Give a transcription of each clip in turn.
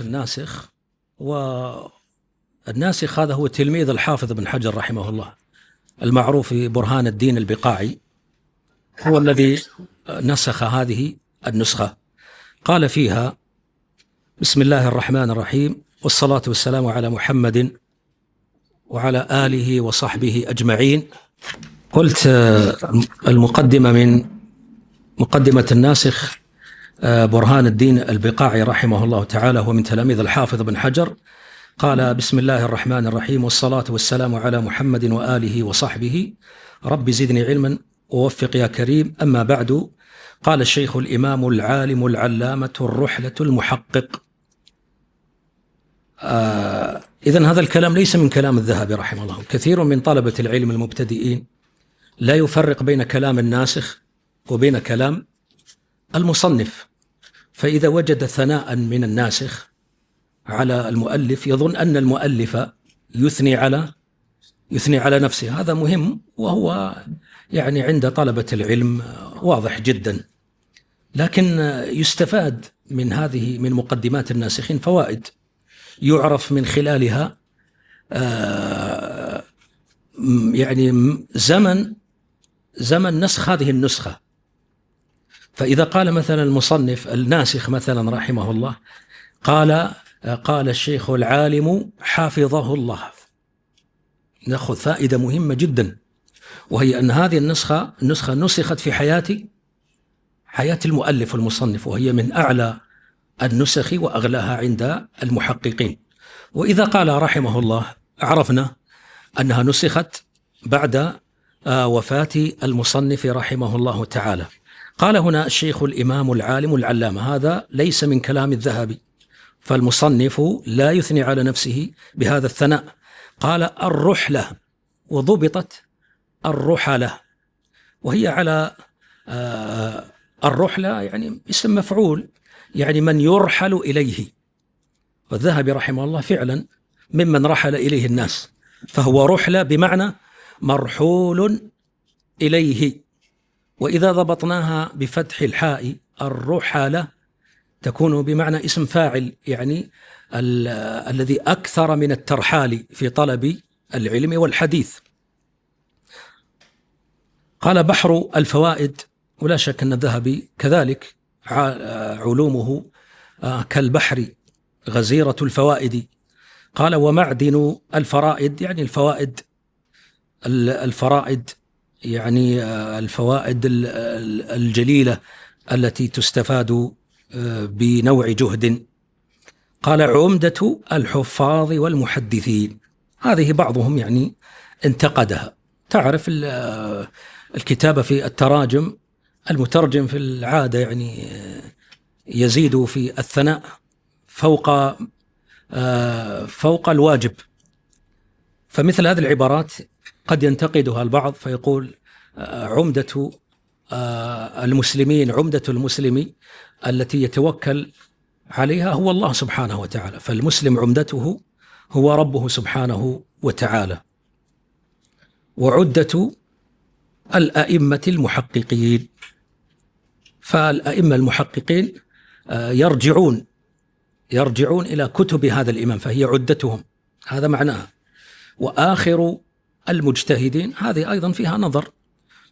الناسخ. والناسخ هذا هو تلميذ الحافظ بن حجر رحمه الله المعروف برهان الدين البقاعي، هو الذي نسخ هذه النسخة. قال فيها: بسم الله الرحمن الرحيم، والصلاة والسلام على محمد وعلى آله وصحبه أجمعين. قلت المقدمة من مقدمة الناسخ برهان الدين البقاعي رحمه الله تعالى، هو من تلاميذ الحافظ بن حجر. قال: بسم الله الرحمن الرحيم، والصلاة والسلام على محمد وآله وصحبه، رب زدني علما ووفق يا كريم، أما بعد. قال الشيخ الإمام العالم العلامة الرحلة المحقق. إذن هذا الكلام ليس من كلام الذهبي رحمه الله. كثير من طلبة العلم المبتدئين لا يفرق بين كلام الناسخ وبين كلام المصنف، فإذا وجد ثناء من الناسخ على المؤلف يظن أن المؤلف يثني على نفسه. هذا مهم، وهو يعني عند طلبة العلم واضح جدا. لكن يستفاد من مقدمات الناسخين فوائد يعرف من خلالها يعني زمن نسخ هذه النسخة. فإذا قال مثلا المصنف الناسخ مثلا رحمه الله، قال الشيخ العالم حافظه الله، نأخذ فائدة مهمة جدا، وهي أن هذه النسخة نسخت في حياة المؤلف المصنف، وهي من أعلى النسخ وأغلاها عند المحققين. وإذا قال رحمه الله عرفنا أنها نسخت بعد وفاة المصنف رحمه الله تعالى. قال هنا الشيخ الإمام العالم العلامة، هذا ليس من كلام الذهبي، فالمصنف لا يثني على نفسه بهذا الثناء. قال الرحلة، وضبطت الرحلة، وهي على الرحلة يعني اسم مفعول، يعني من يرحل إليه. والذهبي رحمه الله فعلا ممن رحل إليه الناس، فهو رحلة بمعنى مرحول إليه. وإذا ضبطناها بفتح الحاء الرحلة تكون بمعنى اسم فاعل، يعني الذي أكثر من الترحال في طلب العلم والحديث. قال بحر الفوائد، ولا شك أن الذهبي كذلك علومه كالبحر غزيرة الفوائد. قال ومعدن الفرائد، يعني الفوائد يعني الفوائد الجليلة التي تستفاد بنوع جهد. قال عمدة الحفاظ والمحدثين، هذه بعضهم يعني انتقدها. تعرف الكتابة في التراجم، المترجم في العادة يعني يزيد في الثناء فوق الواجب، فمثل هذه العبارات قد ينتقدها البعض فيقول عمدة المسلمين، عمدة المسلم التي يتوكل عليها هو الله سبحانه وتعالى، فالمسلم عمدته هو ربه سبحانه وتعالى. وعدة الأئمة المحققين، فالأئمة المحققين يرجعون إلى كتب هذا الإمام، فهي عدتهم، هذا معناها. وآخر المجتهدين، هذه أيضا فيها نظر،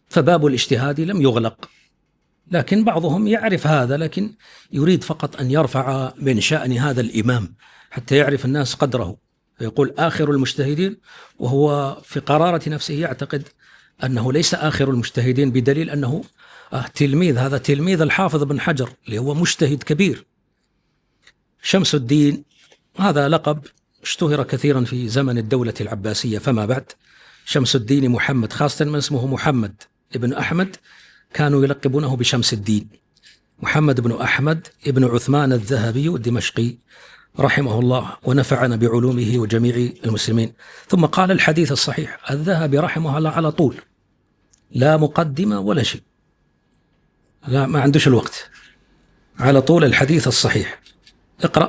فباب الاجتهاد لم يغلق، لكن بعضهم يعرف هذا، لكن يريد فقط أن يرفع من شأن هذا الإمام حتى يعرف الناس قدره، فيقول آخر المجتهدين، وهو في قرارة نفسه يعتقد أنه ليس آخر المجتهدين، بدليل أنه هذا تلميذ الحافظ بن حجر اللي هو مجتهد كبير. شمس الدين هذا لقب اشتهر كثيرا في زمن الدولة العباسية فما بعد. شمس الدين محمد، خاصة من اسمه محمد ابن أحمد كانوا يلقبونه بشمس الدين. محمد بن أحمد ابن عثمان الذهبي الدمشقي رحمه الله، ونفعنا بعلومه وجميع المسلمين. ثم قال الحديث الصحيح، الذهبي رحمه الله على طول، لا مقدمة ولا شيء، لا ما عندوش الوقت، على طول الحديث الصحيح. اقرأ.